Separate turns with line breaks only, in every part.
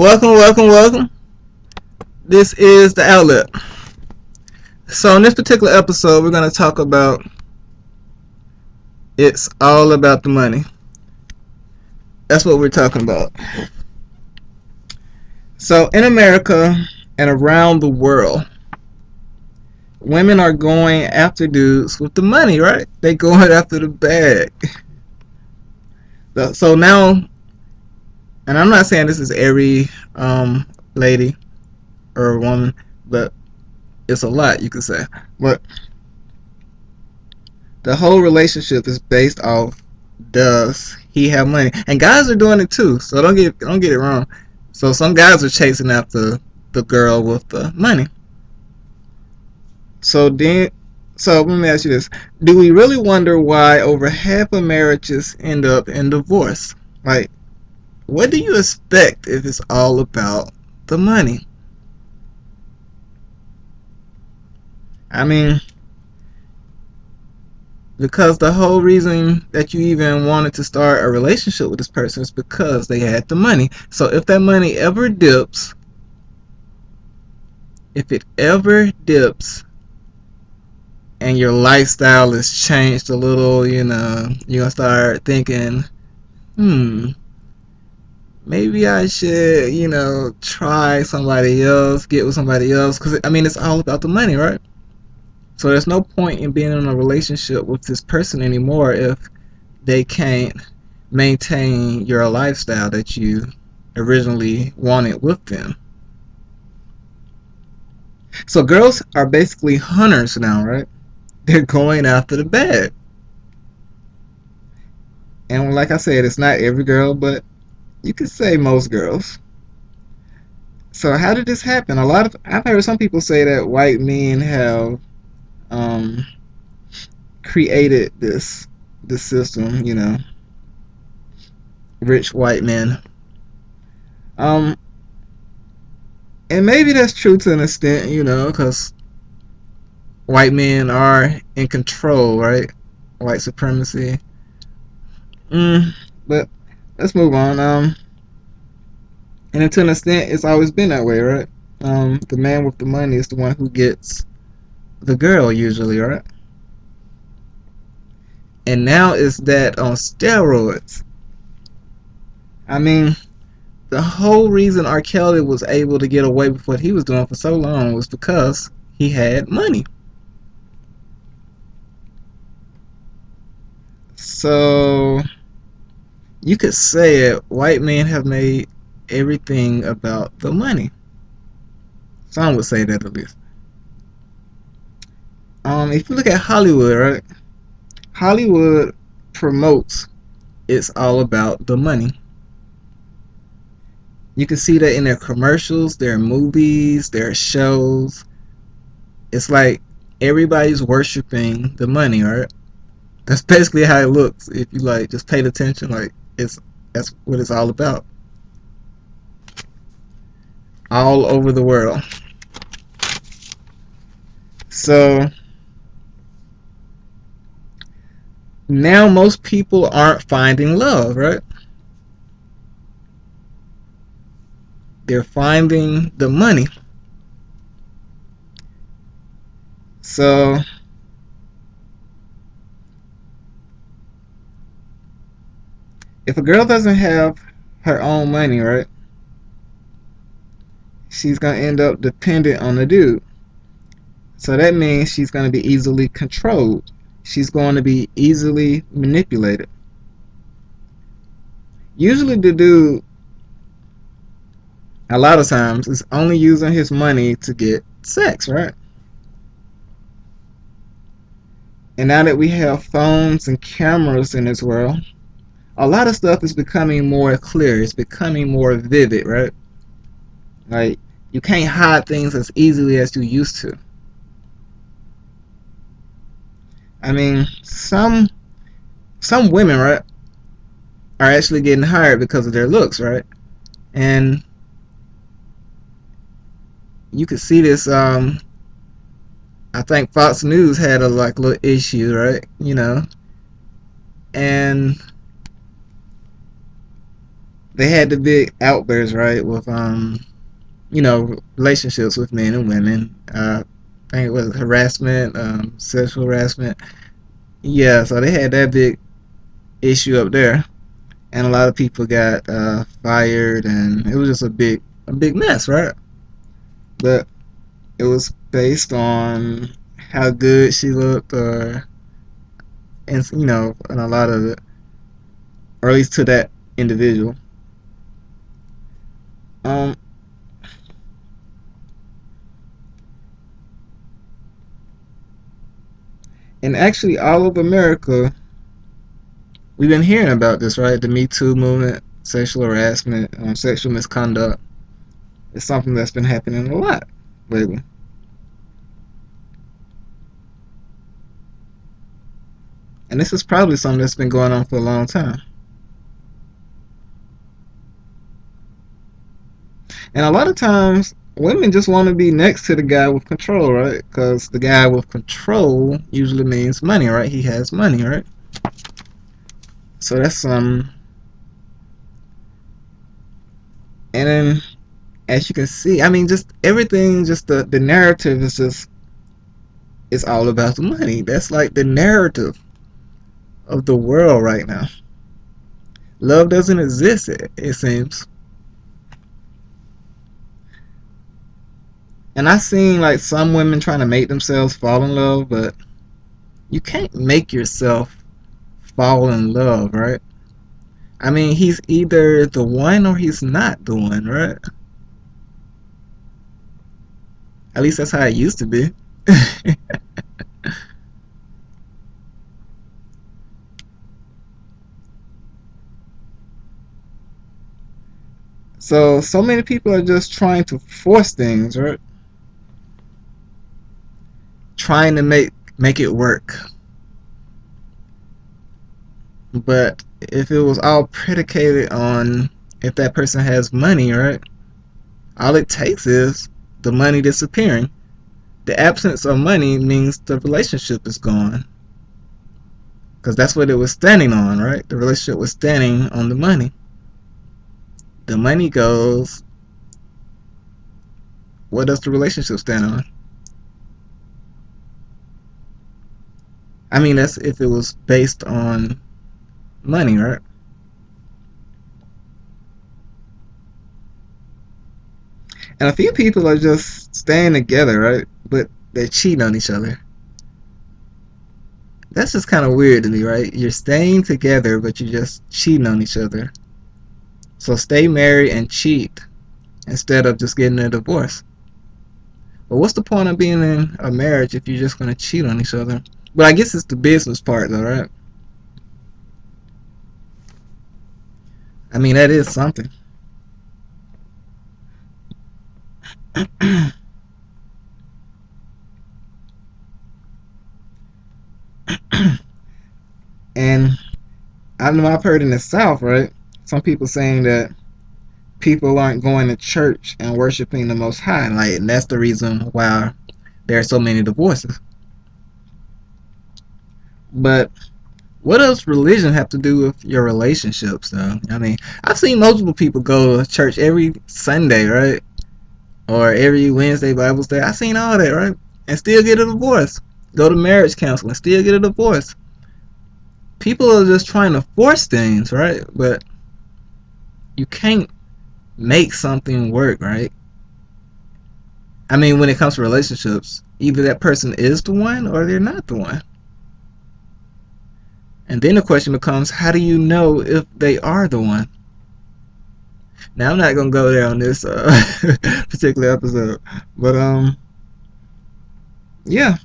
Welcome. This is the outlet. So in this particular episode, we're going to talk about it's all about the money. That's what we're talking about. So in America and around the world, women are going after dudes with the money, right? They going after the bag. So now, and I'm not saying this is every lady or woman, but it's a lot, you could say. But the whole relationship is based off, does he have money? And guys are doing it too, so don't get it wrong. So some guys are chasing after the girl with the money. So then, so let me ask you this: do we really wonder why over half of marriages end up in divorce? Like, what do you expect if it's all about the money? I mean, because the whole reason that you even wanted to start a relationship with this person is because they had the money. So if that money ever dips, if it ever dips and your lifestyle is changed a little, you're gonna start thinking, maybe I should, try somebody else, get with somebody else, because I mean it's all about the money, right? So there's no point in being in a relationship with this person anymore if they can't maintain your lifestyle that you originally wanted with them. So girls are basically hunters now, right? They're going after the bag. And like I said, it's not every girl, but you could say most girls. So how did this happen? I've heard some people say that white men have um, created this system, rich white men. Um, and maybe that's true to an extent, because white men are in control, right? White supremacy. But let's move on. And to an extent, it's always been that way, right? The man with the money is the one who gets the girl usually, right? And now it's that on steroids. I mean, the whole reason R. Kelly was able to get away with what he was doing for so long was because he had money. So you could say it, white men have made everything about the money. Some would say that at least. If you look at Hollywood, right? Hollywood promotes it's all about the money. You can see that in their commercials, their movies, their shows. It's like everybody's worshiping the money, right? That's basically how it looks. If you like just paid attention, like that's what it's all about. All over the world. So now most people aren't finding love, right? They're finding the money. So if a girl doesn't have her own money, right, she's gonna end up dependent on the dude. So that means she's gonna be easily controlled. She's going to be easily manipulated. Usually the dude, a lot of times, is only using his money to get sex, right? And now that we have phones and cameras in this world, a lot of stuff is becoming more clear. It's becoming more vivid, right? Like you can't hide things as easily as you used to. I mean, some women, right, are actually getting hired because of their looks, right? And you could see this. I think Fox News had a like little issue, right? And they had the big outburst, right, with relationships with men and women. I think it was harassment, sexual harassment. Yeah, so they had that big issue up there, and a lot of people got fired, and it was just a big mess, right? But it was based on how good she looked, or and and a lot of it, or at least to that individual. Um, and actually, all over America, we've been hearing about this, right? The Me Too movement, sexual harassment, sexual misconduct. It's something that's been happening a lot lately. And this is probably something that's been going on for a long time. And a lot of times, women just want to be next to the guy with control, right? Because the guy with control usually means money, right? He has money, right? So that's and then as you can see, I mean, just everything, just the narrative is just it's all about the money. That's like the narrative of the world right now. Love doesn't exist, it seems. And I've seen like some women trying to make themselves fall in love, but you can't make yourself fall in love, right? I mean, he's either the one or he's not the one, right? At least that's how it used to be. So many people are just trying to force things, right? Trying to make it work. But if it was all predicated on if that person has money, right? All it takes is the money disappearing. The absence of money means the relationship is gone. Because that's what it was standing on, right? The relationship was standing on the money. The money goes, what does the relationship stand on? I mean, that's if it was based on money, right? And a few people are just staying together, right? But they're cheating on each other. That's just kind of weird to me, right? You're staying together, but you're just cheating on each other. So stay married and cheat instead of just getting a divorce. But what's the point of being in a marriage if you're just gonna cheat on each other? But I guess it's the business part, though, right? I mean, that is something. And I know I've heard in the South, right? Some people saying that people aren't going to church and worshiping the Most High, like, and that's the reason why there are so many divorces. But what does religion have to do with your relationships, though? I mean, I've seen multiple people go to church every Sunday, right? Or every Wednesday Bible study. I've seen all that, right? And still get a divorce. Go to marriage counseling, still get a divorce. People are just trying to force things, right? But you can't make something work, right? I mean, when it comes to relationships, either that person is the one or they're not the one. And then the question becomes, how do you know if they are the one? Now, I'm not gonna go there on this particular episode, but yeah.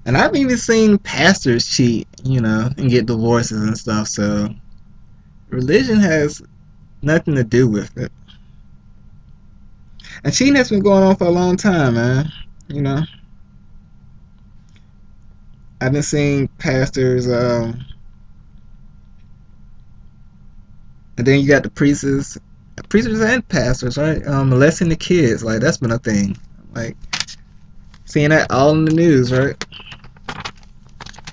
And I've even seen pastors cheat, and get divorces and stuff. So religion has nothing to do with it. And cheating has been going on for a long time, man. You know, I've been seeing pastors, and then you got the preachers and pastors, right? Molesting the kids, like that's been a thing. Like seeing that all in the news, right?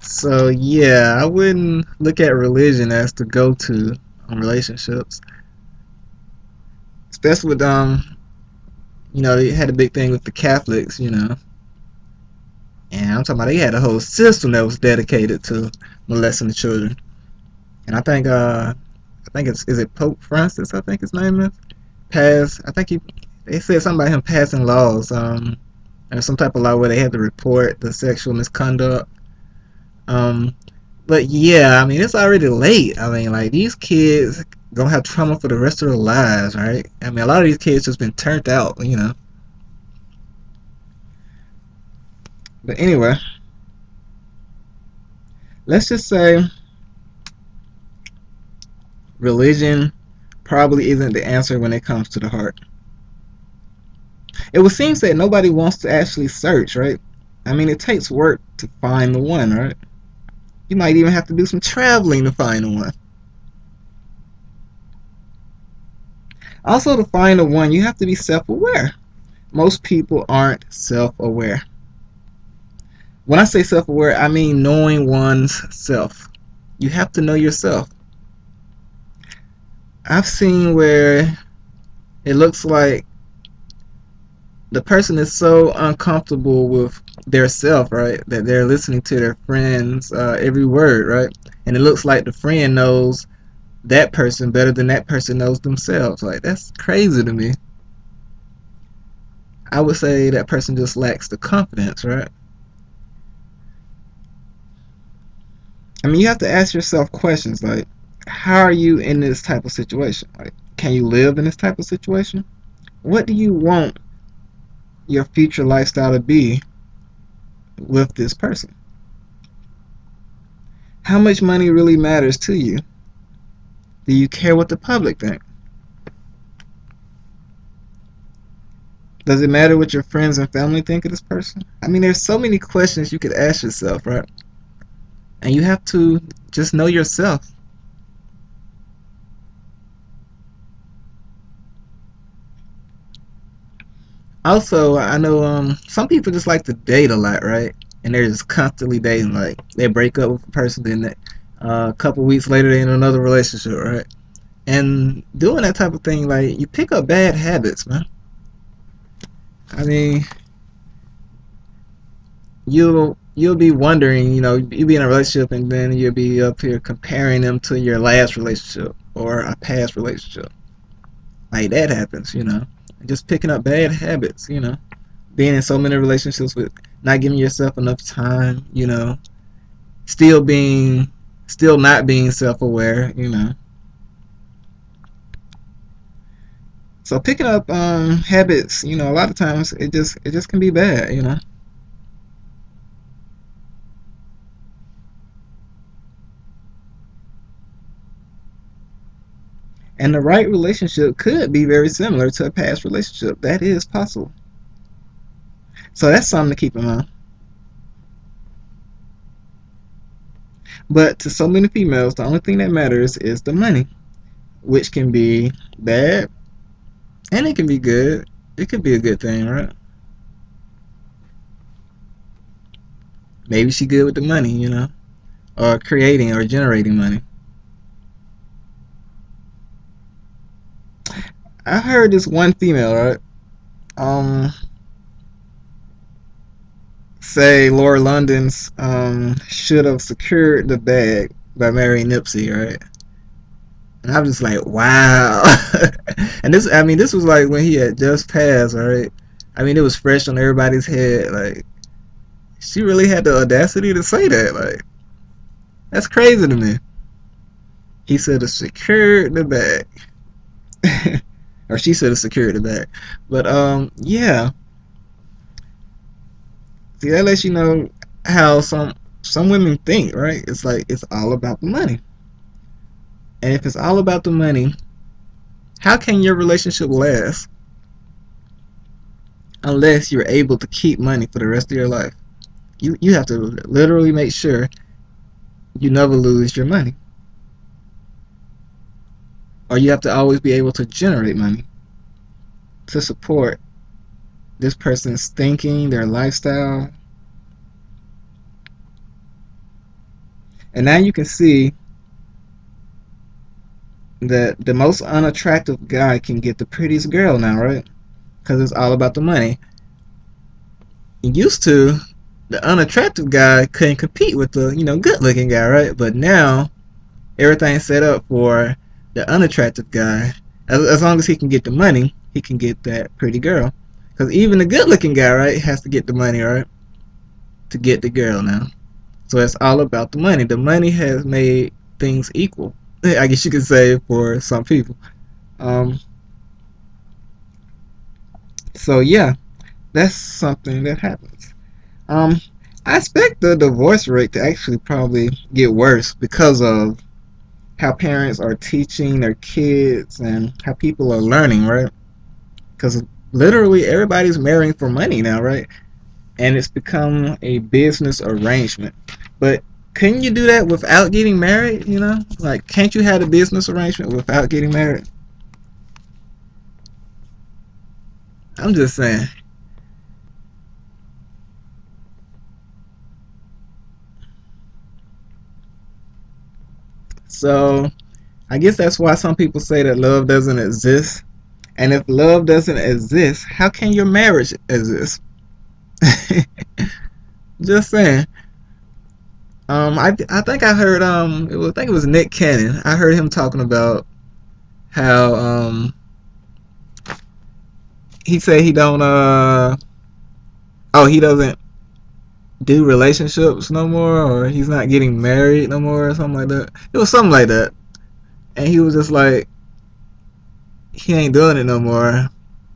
So yeah, I wouldn't look at religion as the go-to on relationships, especially with they had a big thing with the Catholics, and I'm talking about they had a whole system that was dedicated to molesting the children. And I think it's is it Pope Francis, I think his name is, passed. I think he they said something about him passing laws, or some type of law where they had to report the sexual misconduct. Um, but yeah, I mean it's already late. I mean like these kids gonna have trauma for the rest of their lives, right? I mean a lot of these kids just been turned out. But anyway, let's just say religion probably isn't the answer when it comes to the heart. It would seem that nobody wants to actually search, right? I mean, it takes work to find the one, right? You might even have to do some traveling to find the one. Also, to find the one, you have to be self aware. Most people aren't self aware. When I say self aware, I mean knowing one's self. You have to know yourself. I've seen where it looks like the person is so uncomfortable with their self, right, that they're listening to their friends' every word, right? And it looks like the friend knows that person better than that person knows themselves. Like, that's crazy to me. I would say that person just lacks the confidence, right? I mean, you have to ask yourself questions like, how are you in this type of situation? Like, can you live in this type of situation? What do you want your future lifestyle to be with this person? How much money really matters to you? Do you care what the public think? Does it matter what your friends and family think of this person? I mean, there's so many questions you could ask yourself, right? And you have to just know yourself. Also, I know some people just like to date a lot, right? And they're just constantly dating. Like they break up with a person, then a couple weeks later they're in another relationship, right? And doing that type of thing, like you pick up bad habits, man. I mean, you'll be wondering, you'll be in a relationship and then you'll be up here comparing them to your last relationship or a past relationship. Like that happens. Just picking up bad habits. Being in so many relationships with not giving yourself enough time. Still being still not being self-aware. So picking up habits, a lot of times it just can be bad. And the right relationship could be very similar to a past relationship. That is possible. So that's something to keep in mind. But to so many females, the only thing that matters is the money, which can be bad and it can be good. It could be a good thing, right? Maybe she good with the money, or creating or generating money. I heard this one female, right? Um, say Laura London's should have secured the bag by marrying Nipsey, right? And I'm just like, wow. And this was like when he had just passed, right? I mean, it was fresh on everybody's head. Like, she really had the audacity to say that. Like, that's crazy to me. He should have secured the bag, or she should have secured the bag. But yeah. See, that lets you know how some women think, right? It's like it's all about the money. And if it's all about the money, how can your relationship last unless you're able to keep money for the rest of your life? You have to literally make sure you never lose your money, or you have to always be able to generate money to support this person's thinking, their lifestyle. And now you can see that the most unattractive guy can get the prettiest girl now, right? Because it's all about the money. Used to, the unattractive guy couldn't compete with the good looking guy, right? But now everything's set up for the unattractive guy. As long as he can get the money, he can get that pretty girl. Because even the good looking guy, right, has to get the money, right, to get the girl now. So it's all about the money. The money has made things equal, I guess you could say, for some people. Um, so yeah, that's something that happens. Um, I expect the divorce rate to actually probably get worse because of how parents are teaching their kids and how people are learning, right? Because literally everybody's marrying for money now, right? And it's become a business arrangement. But couldn't you do that without getting married? Like, can't you have a business arrangement without getting married? I'm just saying. So I guess that's why some people say that love doesn't exist. And if love doesn't exist, how can your marriage exist? Just saying. I think I heard I think it was Nick Cannon. I heard him talking about how he said he don't he doesn't do relationships no more, or he's not getting married no more, or something like that. It was something like that, and he was just like he ain't doing it no more.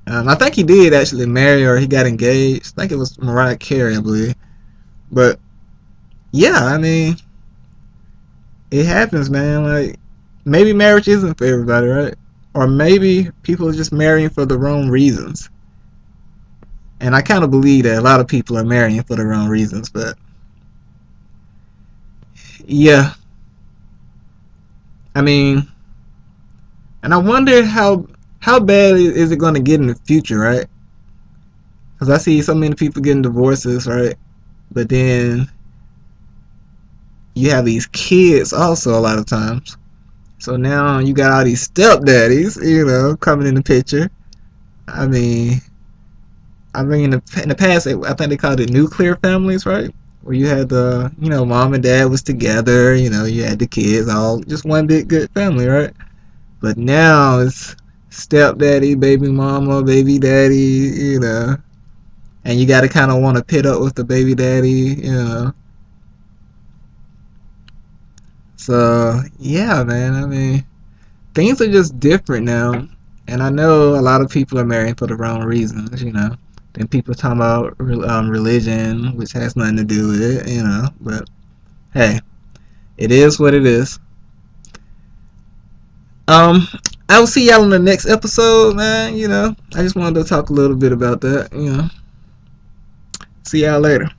I think he did actually marry, or he got engaged. I think it was Mariah Carey, I believe. But yeah, I mean, it happens, man. Like, maybe marriage isn't for everybody, right? Or maybe people are just marrying for the wrong reasons. And I kind of believe that a lot of people are marrying for the wrong reasons. But yeah, I mean, and I wonder how bad is it going to get in the future, right? Because I see so many people getting divorces, right? But then you have these kids also a lot of times. So now you got all these stepdaddies, coming in the picture. I mean, in the past, I think they called it nuclear families, right? Where you had the, mom and dad was together, you had the kids, all just one big good family, right? But now it's stepdaddy, baby mama, baby daddy, and you got to kind of want to pit up with the baby daddy. So yeah, man. I mean, things are just different now, and I know a lot of people are marrying for the wrong reasons. Then people talking about religion, which has nothing to do with it. But hey, it is what it is. Um, I will see y'all in the next episode, man. I just wanted to talk a little bit about that. See y'all later.